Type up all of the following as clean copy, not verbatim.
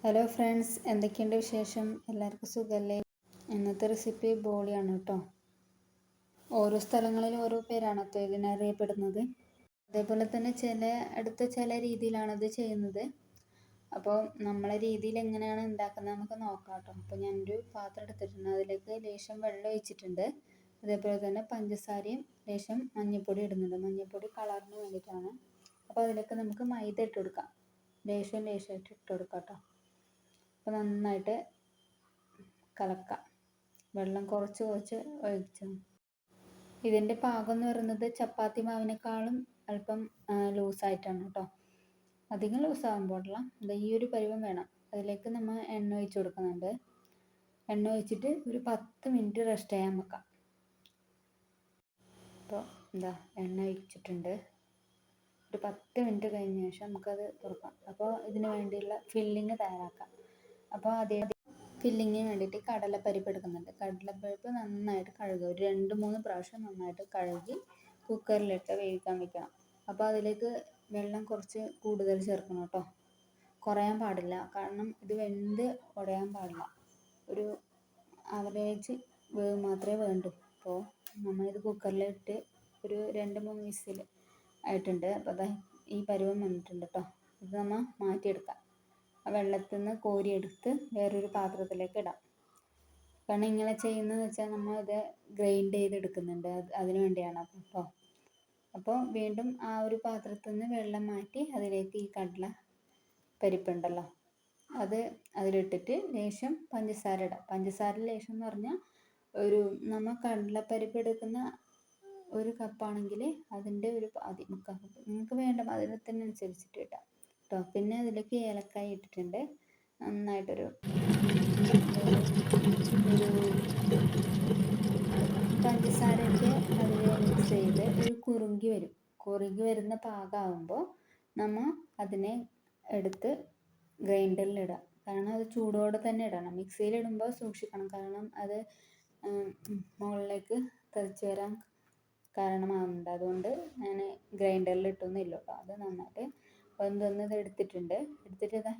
Hello friends, എന്തൊക്കെയുണ്ട് വിശേഷം? എല്ലാവർക്കും സുഖമല്ലേ? ഇന്നത്തെ റെസിപ്പി ബോളിയാണ് കേട്ടോ. ഓരോ സ്ഥലങ്ങളിൽ ഓരോ പേരാണ് കേട്ടോ ഇതിനറിയപ്പെടുന്നത്. അതേപോലെ തന്നെ ചില രീതിയിലാണത് ചെയ്യുന്നത്. അപ്പോൾ നമ്മളെ രീതിയിൽ എങ്ങനെയാണ് ഉണ്ടാക്കുന്നത് നമുക്ക് നോക്കാം കേട്ടോ. അപ്പോൾ ഞാനൊരു പാത്രം എടുത്തിട്ടുണ്ട്, അതിലേക്ക് ലേശം വെള്ളം ഒഴിച്ചിട്ടുണ്ട്. അതേപോലെ തന്നെ പഞ്ചസാരയും ലേശം മഞ്ഞൾപ്പൊടി ഇടുന്നുണ്ട്. മഞ്ഞൾപ്പൊടി കളറിന് വേണ്ടിയിട്ടാണ്. അപ്പോൾ അതിലേക്ക് നമുക്ക് മൈദ ഇട്ട് കൊടുക്കാം. ലേശമായിട്ട് ഇട്ട് കൊടുക്കാം കേട്ടോ. അപ്പോൾ നന്നായിട്ട് കലക്കാം. വെള്ളം കുറച്ച് ഒഴിച്ചു. ഇതിൻ്റെ പാകം എന്ന് പറയുന്നത് ചപ്പാത്തി മാവിനേക്കാളും അല്പം ലൂസായിട്ടാണ് കേട്ടോ. അധികം ലൂസാകാൻ പാടില്ല. ഈ ഒരു പരുവം വേണം. അതിലേക്ക് നമ്മൾ എണ്ണ ഒഴിച്ച് കൊടുക്കുന്നുണ്ട്. എണ്ണ ഒഴിച്ചിട്ട് ഒരു 10 മിനിറ്റ് റെസ്റ്റ് ചെയ്യാൻ വെക്കാം. അപ്പോൾ എണ്ണ ഒഴിച്ചിട്ടുണ്ട്. ഒരു 10 മിനിറ്റ് കഴിഞ്ഞ ശേഷം നമുക്കത് തുറക്കാം. അപ്പോൾ ഇതിന് വേണ്ടിയുള്ള ഫില്ലിങ് തയ്യാറാക്കാം. അപ്പോൾ ഫില്ലിങ്ങിന് വേണ്ടിയിട്ട് കടലപ്പരിപ്പ് എടുക്കുന്നുണ്ട്. കടലപ്പരിപ്പ് നന്നായിട്ട് കഴുകുക. ഒരു 2-3 പ്രാവശ്യം നന്നായിട്ട് കഴുകി കുക്കറിലിട്ട് വേവിക്കാൻ വെക്കണം. അപ്പോൾ അതിലേക്ക് വെള്ളം കുറച്ച് കൂടുതൽ ചേർക്കണം കേട്ടോ. കുറയാൻ പാടില്ല, കാരണം ഇത് വെന്ത് ഉടയാൻ പാടില്ല. ഒരു ആവറേജ് വേവ് മാത്രമേ വേണ്ടൂ. അപ്പോൾ നമ്മളിത് കുക്കറിലിട്ട് ഒരു 2-3 വിസിൽ ആയിട്ടുണ്ട്. അപ്പോൾ ഈ പരുവം വന്നിട്ടുണ്ട് കേട്ടോ. ഇത് നമ്മൾ മാറ്റിയെടുക്കാം. ആ വെള്ളത്തിൽ നിന്ന് കോരിയെടുത്ത് വേറൊരു പാത്രത്തിലേക്ക് ഇടാം. കാരണം ഇങ്ങനെ ചെയ്യുന്നതെന്ന് വെച്ചാൽ നമ്മൾ ഇത് ഗ്രൈൻഡ് ചെയ്തെടുക്കുന്നുണ്ട്, അതിന് വേണ്ടിയാണ് കേട്ടോ. അപ്പോൾ വീണ്ടും ആ ഒരു പാത്രത്തിൽ നിന്ന് വെള്ളം മാറ്റി അതിലേക്ക് ഈ കടല പരിപ്പുണ്ടല്ലോ അത് അതിലിട്ടിട്ട് ലേശം പഞ്ചസാര ഇടാം. പഞ്ചസാര ലേശം എന്ന് പറഞ്ഞാൽ നമ്മൾ കടലപ്പരിപ്പ് എടുക്കുന്ന 1 കപ്പാണെങ്കിൽ അതിൻ്റെ ഒരു 1/4 കപ്പ്. നിങ്ങൾക്ക് വേണ്ട മധുരത്തിനനുസരിച്ചിട്ട് ഇടാം കേട്ടോ. പിന്നെ അതിലേക്ക് ഏലക്കായ ഇട്ടിട്ടുണ്ട്. നന്നായിട്ടൊരു പഞ്ചസാരയൊക്കെ അതിൽ മിക്സ് ചെയ്ത് ഒരു കുറുകി വരുന്ന പാകമാകുമ്പോൾ നമ്മൾ അതിനെ എടുത്ത് ഗ്രൈൻഡറിലിടാം. കാരണം അത് ചൂടോടെ തന്നെ ഇടണം. മിക്സിയിലിടുമ്പോൾ സൂക്ഷിക്കണം, കാരണം അത് മുകളിലേക്ക് തെറിച്ച് വരാൻ കാരണമാകുന്നുണ്ട്. അതുകൊണ്ട് ഞാൻ ഗ്രൈൻഡറിലിട്ടൊന്നുമില്ല കേട്ടോ. അത് നന്നായിട്ട് ഇത് എടുത്തിട്ടുണ്ട്. എടുത്തിട്ട്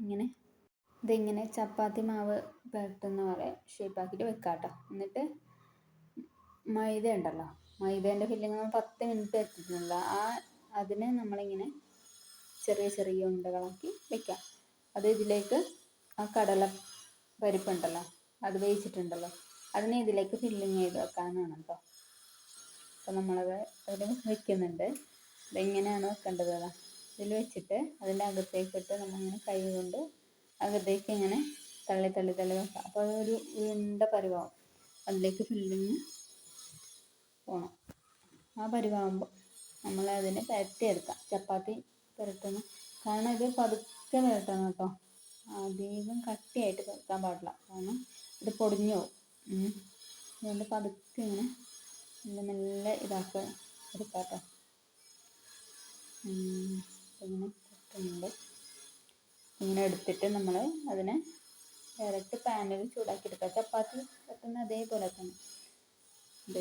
ഇതിങ്ങനെ ചപ്പാത്തി മാവ് പരത്തുന്ന പോലെ ഷേപ്പാക്കിയിട്ട് വെക്കാം കേട്ടോ. എന്നിട്ട് മൈദ ഉണ്ടല്ലോ, മൈദേൻ്റെ ഫില്ലിങ് 10 മിനിറ്റ് എത്തിയിട്ടില്ല. അതിനെ നമ്മളിങ്ങനെ ചെറിയ ഉണ്ടകളാക്കി വെക്കാം. അത് ഇതിലേക്ക് ആ കടല പരിപ്പുണ്ടല്ലോ, അത് വേവിച്ചിട്ടുണ്ടല്ലോ, അതിനെ ഇതിലേക്ക് ഫില്ലിങ് ചെയ്ത് വെക്കാനാണ് കേട്ടോ. അപ്പോൾ നമ്മളത് അതിൽ വെക്കുന്നുണ്ട്. ഇതെങ്ങനെയാണ് വെക്കേണ്ടത്? ഇതിൽ വെച്ചിട്ട് അതിൻ്റെ അകത്തേക്കിട്ട് നമ്മളിങ്ങനെ കൈ കൊണ്ട് അകത്തേക്ക് ഇങ്ങനെ തള്ളി വെക്കാം. അപ്പോൾ അതൊരു ഉരുണ്ട പരുവാകും. അതിലേക്ക് ഫില്ലിങ് പോകണം. ആ പരുവാകുമ്പോൾ നമ്മളതിനെ പരത്തിയെടുക്കാം. ചപ്പാത്തി പരത്തുന്ന, കാരണം ഇത് പതുക്കെ പരത്തണം കേട്ടോ. അധികം കട്ടിയായിട്ട് പരത്താൻ പാടില്ല, കാരണം ഇത് പൊടിഞ്ഞു പോകും. അതുകൊണ്ട് പതുക്കെ ഇങ്ങനെ മെല്ലെ എടുക്കാം കേട്ടോ. ഇങ്ങനെ പറ്റുന്നുണ്ട്. ഇങ്ങനെ എടുത്തിട്ട് നമ്മൾ അതിനെ ഡയറക്റ്റ് പാനിൽ ചൂടാക്കിയെടുക്കുക. ചപ്പാത്തി പറ്റുന്ന അതേപോലെ തന്നെ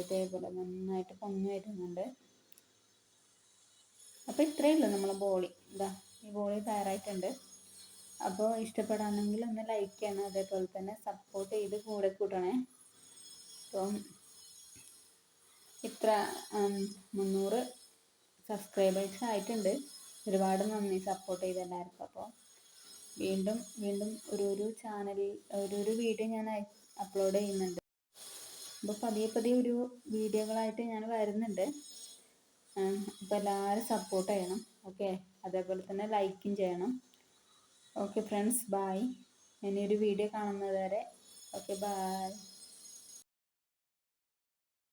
ഇതേപോലെ നന്നായിട്ട് പൊങ്ങി വരുന്നുണ്ട്. അപ്പോൾ ഇത്രയേ ഉള്ളൂ നമ്മളെ ബോളി. ഈ ബോളി തയ്യാറായിട്ടുണ്ട്. അപ്പോൾ ഇഷ്ടപ്പെടാണെങ്കിൽ ഒന്ന് ലൈക്ക് ചെയ്യണം. അതേപോലെ തന്നെ സപ്പോർട്ട് ചെയ്ത് കൂടെ കൂട്ടണേ. അപ്പം ഇത്ര 300 സബ്സ്ക്രൈബേഴ്സ് ആയിട്ടുണ്ട്. ഒരുപാട് നന്ദി സപ്പോർട്ട് ചെയ്ത എല്ലാവർക്കും. അപ്പോൾ വീണ്ടും ഒരു ചാനലിൽ ഒരു വീഡിയോ ഞാൻ അപ്ലോഡ് ചെയ്യുന്നുണ്ട്. അപ്പോൾ പതിയെ ഒരു വീഡിയോകളായിട്ട് ഞാൻ വരുന്നുണ്ട്. അപ്പോൾ എല്ലാവരും സപ്പോർട്ട് ചെയ്യണം. ഓക്കെ, അതേപോലെ തന്നെ ലൈക്കും ചെയ്യണം. Okay friends, bye. ഇനിയൊരു വീഡിയോ കാണുന്നത് വരെ ഓക്കെ, ബായ്.